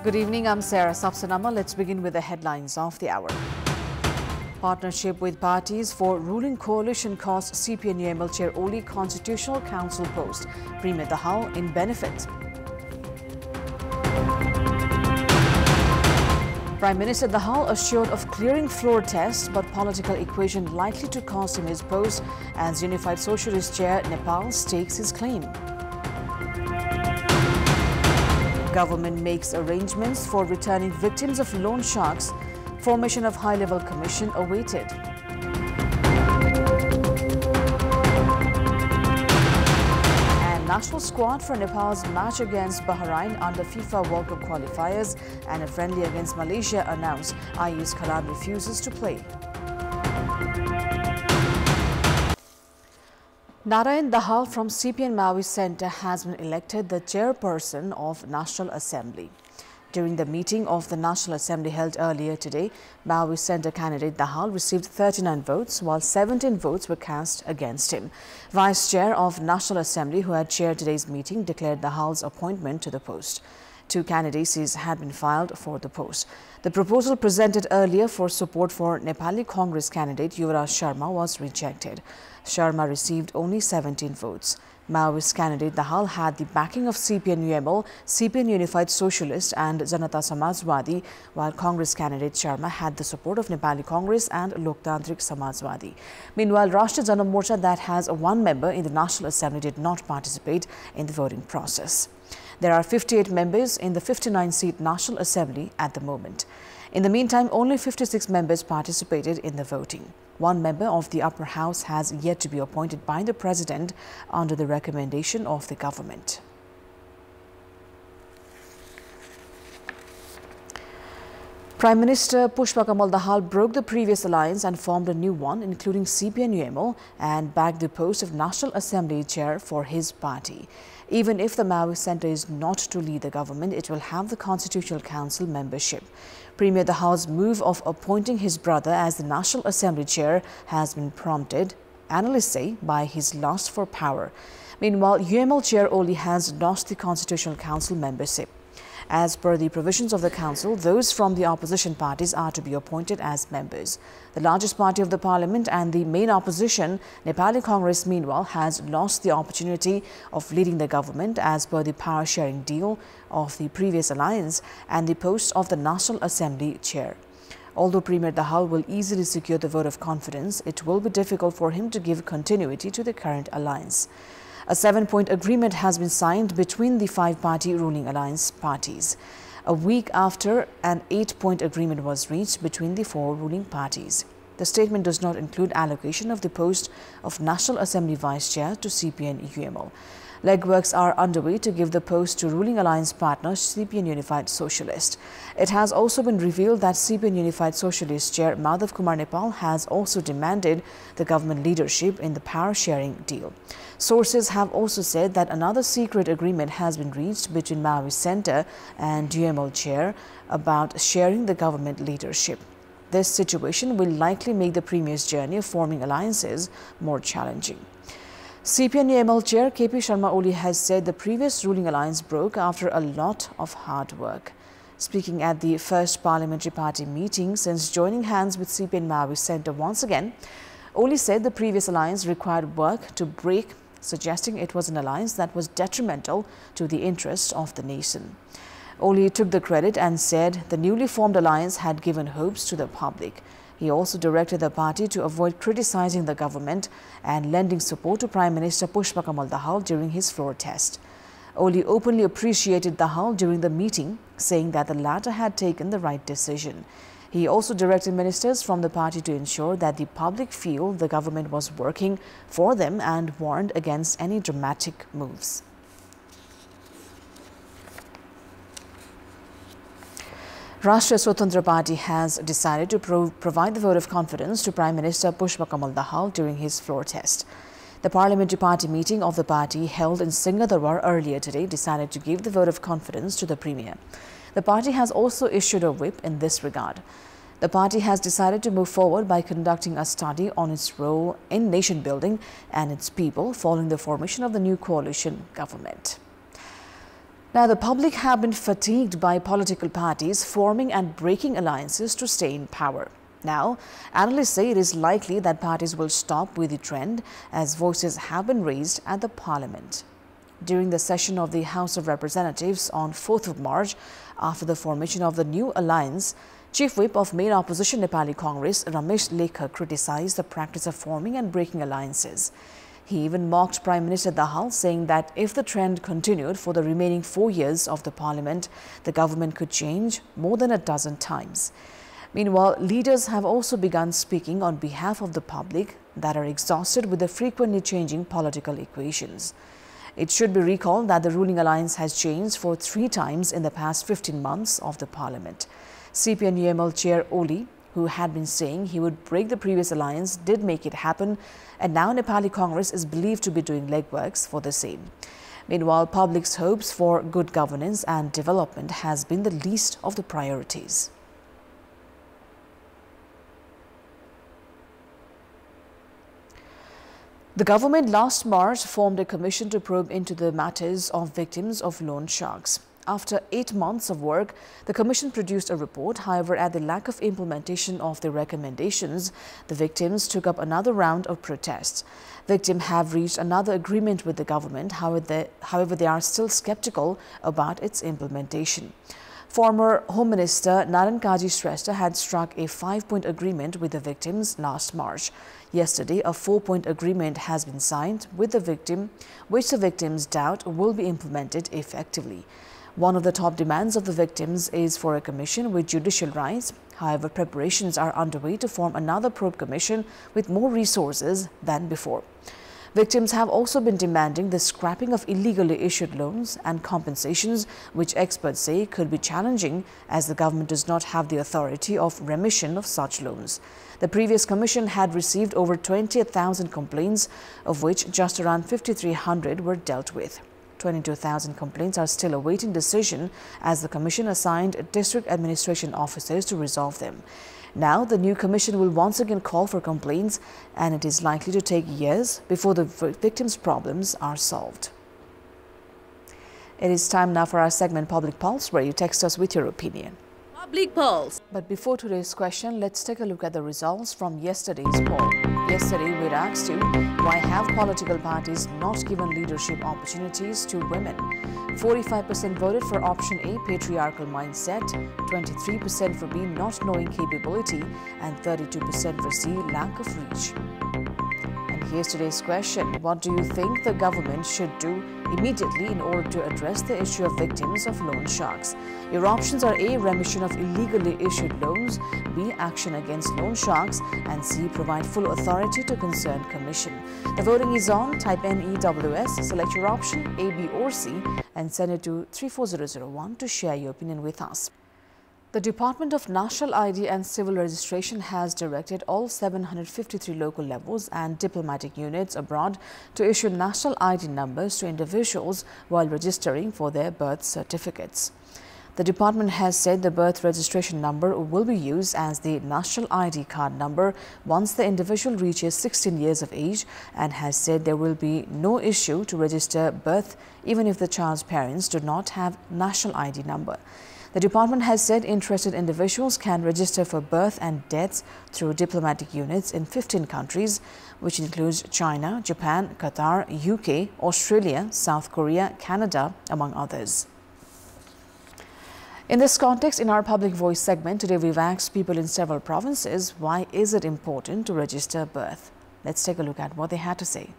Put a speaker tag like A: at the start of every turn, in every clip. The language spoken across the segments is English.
A: Good evening, I'm Sarah Sapsanama. Let's begin with the headlines of the hour. Partnership with parties for ruling coalition cost CPN-UML Chair Oli Constitutional Council post. Premier Dahal in benefit. Prime Minister Dahal assured of clearing floor tests, but political equation likely to cost him his post as Unified Socialist Chair Nepal stakes his claim. Government makes arrangements for returning victims of loan sharks. Formation of high-level commission awaited. And national squad for Nepal's match against Bahrain under FIFA World Cup qualifiers and a friendly against Malaysia announced. Ayush Khalan refuses to play. Narayan Dahal from CPN Maoist Centre has been elected the chairperson of National Assembly. During the meeting of the National Assembly held earlier today, Maoist Centre candidate Dahal received 39 votes, while 17 votes were cast against him. Vice Chair of National Assembly, who had chaired today's meeting, declared Dahal's appointment to the post. 2 candidacies had been filed for the post. The proposal presented earlier for support for Nepali Congress candidate Yuvraj Sharma was rejected. Sharma received only 17 votes. Maoist candidate Dahal had the backing of CPN-UML, CPN Unified Socialist and Janata Samajwadi, while Congress candidate Sharma had the support of Nepali Congress and Loktantrik Samajwadi. Meanwhile, Rastriya Jana Morcha, that has 1 member in the National Assembly, did not participate in the voting process. There are 58 members in the 59-seat National Assembly at the moment. In the meantime, only 56 members participated in the voting. 1 member of the upper house has yet to be appointed by the president under the recommendation of the government. Prime Minister Pushpa Kamal Dahal broke the previous alliance and formed a new one, including CPN-UML, and bagged the post of National Assembly chair for his party. Even if the Maoist Centre is not to lead the government, it will have the Constitutional Council membership. Premier Dahal's move of appointing his brother as the National Assembly chair has been prompted, analysts say, by his lust for power. Meanwhile, UML Chair Oli has lost the Constitutional Council membership. As per the provisions of the council, those from the opposition parties are to be appointed as members. The largest party of the parliament and the main opposition, Nepali Congress, meanwhile, has lost the opportunity of leading the government as per the power-sharing deal of the previous alliance and the post of the National Assembly chair. Although Premier Dahal will easily secure the vote of confidence, it will be difficult for him to give continuity to the current alliance. A 7-point agreement has been signed between the 5-party ruling alliance parties, a week after an 8-point agreement was reached between the 4 ruling parties. The statement does not include allocation of the post of National Assembly Vice Chair to CPN-UML. Legworks are underway to give the post to ruling alliance partner CPN Unified Socialist. It has also been revealed that CPN Unified Socialist Chair Madhav Kumar Nepal has also demanded the government leadership in the power-sharing deal. Sources have also said that another secret agreement has been reached between Maoist Centre and UML Chair about sharing the government leadership. This situation will likely make the Premier's journey of forming alliances more challenging. CPN-UML Chair KP Sharma Oli has said the previous ruling alliance broke after a lot of hard work. Speaking at the first parliamentary party meeting since joining hands with CPN Maoist Centre once again, Oli said the previous alliance required work to break, suggesting it was an alliance that was detrimental to the interests of the nation. Oli took the credit and said the newly formed alliance had given hopes to the public. He also directed the party to avoid criticizing the government and lending support to Prime Minister Pushpa Kamal Dahal during his floor test. Oli openly appreciated Dahal during the meeting, saying that the latter had taken the right decision. He also directed ministers from the party to ensure that the public feel the government was working for them and warned against any dramatic moves. Rastriya Swatantra Party has decided to provide the vote of confidence to Prime Minister Pushpa Kamal Dahal during his floor test. The parliamentary party meeting of the party held in Singhadarbar earlier today decided to give the vote of confidence to the Premier. The party has also issued a whip in this regard. The party has decided to move forward by conducting a study on its role in nation building and its people following the formation of the new coalition government. Now, the public have been fatigued by political parties forming and breaking alliances to stay in power. Now, analysts say it is likely that parties will stop with the trend as voices have been raised at the parliament. During the session of the House of Representatives on 4th of March, after the formation of the new alliance, Chief Whip of main opposition Nepali Congress, Ramesh Lekha, criticized the practice of forming and breaking alliances. He even mocked Prime Minister Dahal, saying that if the trend continued for the remaining 4 years of the parliament, the government could change more than a dozen times. Meanwhile, leaders have also begun speaking on behalf of the public that are exhausted with the frequently changing political equations. It should be recalled that the ruling alliance has changed for 3 times in the past 15 months of the parliament. CPN-UML Chair Oli, who had been saying he would break the previous alliance, did make it happen, and now Nepali Congress is believed to be doing legworks for the same. Meanwhile, public's hopes for good governance and development has been the least of the priorities. The government last March formed a commission to probe into the matters of victims of loan sharks. After 8 months of work, the commission produced a report. However, at the lack of implementation of the recommendations, the victims took up another round of protests. Victims have reached another agreement with the government. However, they are still skeptical about its implementation. Former Home Minister Naran Kaji Shrestha had struck a 5-point agreement with the victims last March. Yesterday, a 4-point agreement has been signed with the victim, which the victims doubt will be implemented effectively. One of the top demands of the victims is for a commission with judicial rights. However, preparations are underway to form another probe commission with more resources than before. Victims have also been demanding the scrapping of illegally issued loans and compensations, which experts say could be challenging as the government does not have the authority of remission of such loans. The previous commission had received over 20,000 complaints, of which just around 5,300 were dealt with. 22,000 complaints are still awaiting decision as the commission assigned district administration officers to resolve them. Now, the new commission will once again call for complaints, and it is likely to take years before the victims' problems are solved. It is time now for our segment Public Pulse, where you text us with your opinion.
B: Public Pulse.
A: But before today's question, let's take a look at the results from yesterday's poll. Yesterday, we asked you, why have political parties not given leadership opportunities to women? 45% voted for option A, patriarchal mindset, 23% for B, not knowing capability, and 32% for C, lack of reach. And here's today's question. What do you think the government should do immediately in order to address the issue of victims of loan sharks? Your options are A, remission of illegally issued loans, B, action against loan sharks, and C, provide full authority to concerned commission. The voting is on. Type NEWS, select your option A, B or C and send it to 34001 to share your opinion with us. The Department of National ID and Civil Registration has directed all 753 local levels and diplomatic units abroad to issue national ID numbers to individuals while registering for their birth certificates. The department has said the birth registration number will be used as the national ID card number once the individual reaches 16 years of age, and has said there will be no issue to register birth even if the child's parents do not have national ID number. The department has said interested individuals can register for birth and deaths through diplomatic units in 15 countries, which includes China, Japan, Qatar, UK, Australia, South Korea, Canada, among others. In this context, in our Public Voice segment, today we've asked people in several provinces, why is it important to register birth? Let's take a look at what they had to say.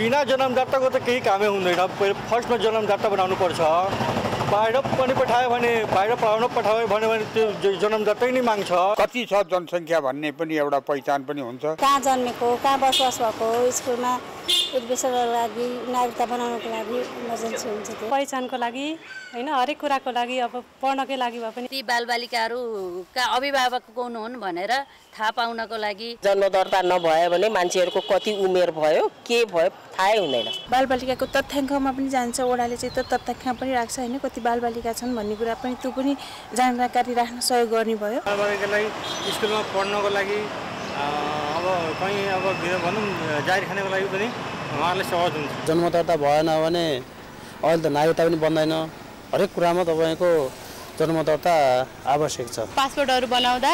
C: बिना जन्मदाताको त केही कामै हुँदैन। फर्स्टमा जन्मदाता बनाउनु पर्छ। बाहिर पनि पठायो भने बाहिर पढाउन पठायो भने त्यो जन्मदातै नै माग्छ।
D: कति छ जनसंख्या भन्ने पनि एउटा पहिचान पनि हुन्छ।
E: कहाँ जन्मेको, कहाँ बसोबास भएको, स्कुलमा एडमिसनको लागि, नागरिकता बनाउनको लागि इमर्जेन्सी हुन्छ त्यो। पहिचानको लागि हैन, हरेक कुराको लागि, अब पढ्नकै लागि भए पनि
B: ती बालबालिकाहरूका अभिभावक कोन हुन् भनेर थाहा पाउनको लागि
F: जन्म दर्ता नभए भने मान्छेहरुको कति उमेर भयो, के भयो थाहै हुँदैन।
E: बालबालिकाको तथ्याङ्कमा पनि जान्छ, ओडाले चाहिँ त्यो तथ्याङ्क पनि राख्छ हैन, कति बालबालिका छन् भन्ने कुरा पनि त्यो पनि जानकारी राख्न सहयोग गर्ने भयो।
C: बालबालिकालाई स्कुलमा पढ्नको लागि अब कहीँ अब भनौँ जाहिर खानेको लागि पनि उहाँहरूले सहज हुन्छ।
G: जन्मदर्ता भएन भने अहिले त नागरिकता पनि बन्दैन। हरेक कुरामा तपाईँको जन्मदर्ता आवश्यक छ।
H: पासपोर्टहरू बनाउँदा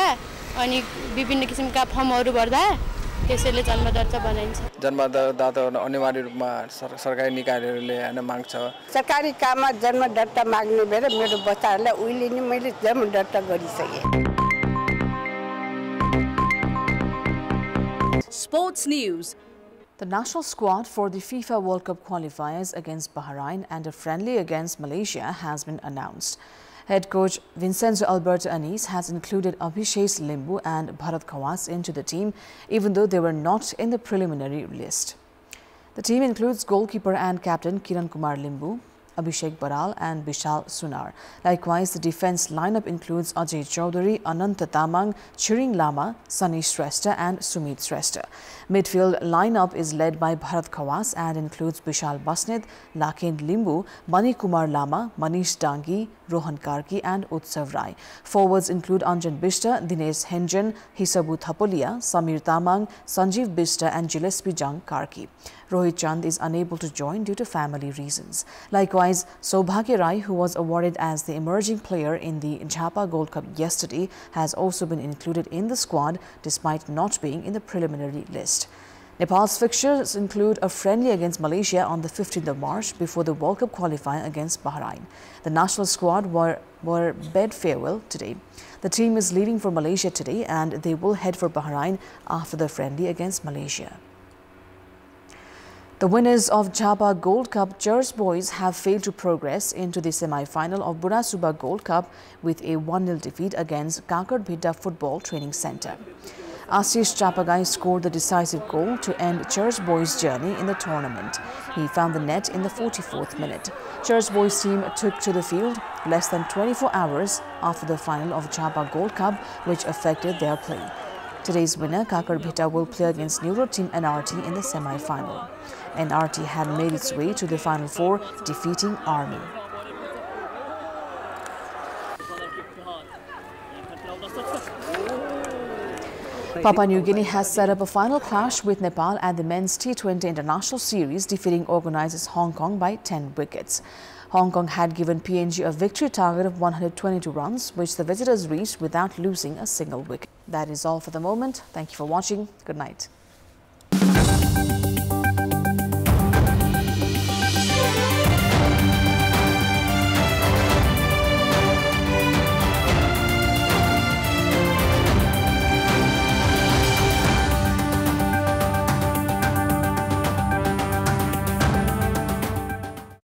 H: अनि विभिन्न किसिमका फर्महरू भर्दा त्यसैले जन्मदर्ता बनाइन्छ।
I: जन्मदर्ता अनिवार्य रूपमा सरकारी निकायहरूले हैन माग्छ।
J: सरकारी काममा जन्मदर्ता माग्ने भएर मेरो बच्चाहरूलाई उहिले नै मैले जन्मदर्ता गरिसकेँ।
A: Sports news. The national squad for the FIFA World Cup qualifiers against Bahrain and a friendly against Malaysia has been announced. Head coach Vincenzo Alberto Anis has included Abhishek Limbu and Bharat Khawas into the team, even though they were not in the preliminary list. The team includes goalkeeper and captain Kiran Kumar Limbu, Abhishek Baral and Bishal Sunar. Likewise, the defence lineup includes Ajay Chaudhary, Anant Tamang, Chiring Lama, Sunny Shrestha and Sumit Shrestha. Midfield lineup is led by Bharat Khawas and includes Bishal Basnid, Laken Limbu, Mani Kumar Lama, Manish Dangi, Rohan Karki and Utsav Rai. Forwards include Anjan Bishta, Dinesh Henjan, Hisabu Thapolia, Samir Tamang, Sanjeev Bishta and Gillespie Jang Karki. Rohit Chand is unable to join due to family reasons. Likewise, Saubhagya Rai, who was awarded as the emerging player in the Jhapa Gold Cup yesterday, has also been included in the squad despite not being in the preliminary list. Nepal's fixtures include a friendly against Malaysia on the 15th of March before the World Cup qualifying against Bahrain. The national squad were bid farewell today. The team is leaving for Malaysia today and they will head for Bahrain after the friendly against Malaysia. The winners of Jhapa Gold Cup Church Boys have failed to progress into the semi-final of Burasuba Gold Cup with a 1-0 defeat against Kakarbhita Football Training Centre. Ashish Chapagai scored the decisive goal to end Church Boys' journey in the tournament. He found the net in the 44th minute. Church Boys' team took to the field less than 24 hours after the final of Jhapa Gold Cup, which affected their play. Today's winner, Kakarbhita, will play against Neuro team NRT in the semi-final. NRT had made its way to the Final Four, defeating Army. Papua New Guinea has set up a final clash with Nepal at the men's T20 International Series, defeating organisers Hong Kong by 10 wickets. Hong Kong had given PNG a victory target of 122 runs, which the visitors reached without losing a single wicket. That is all for the moment. Thank you for watching. Good night.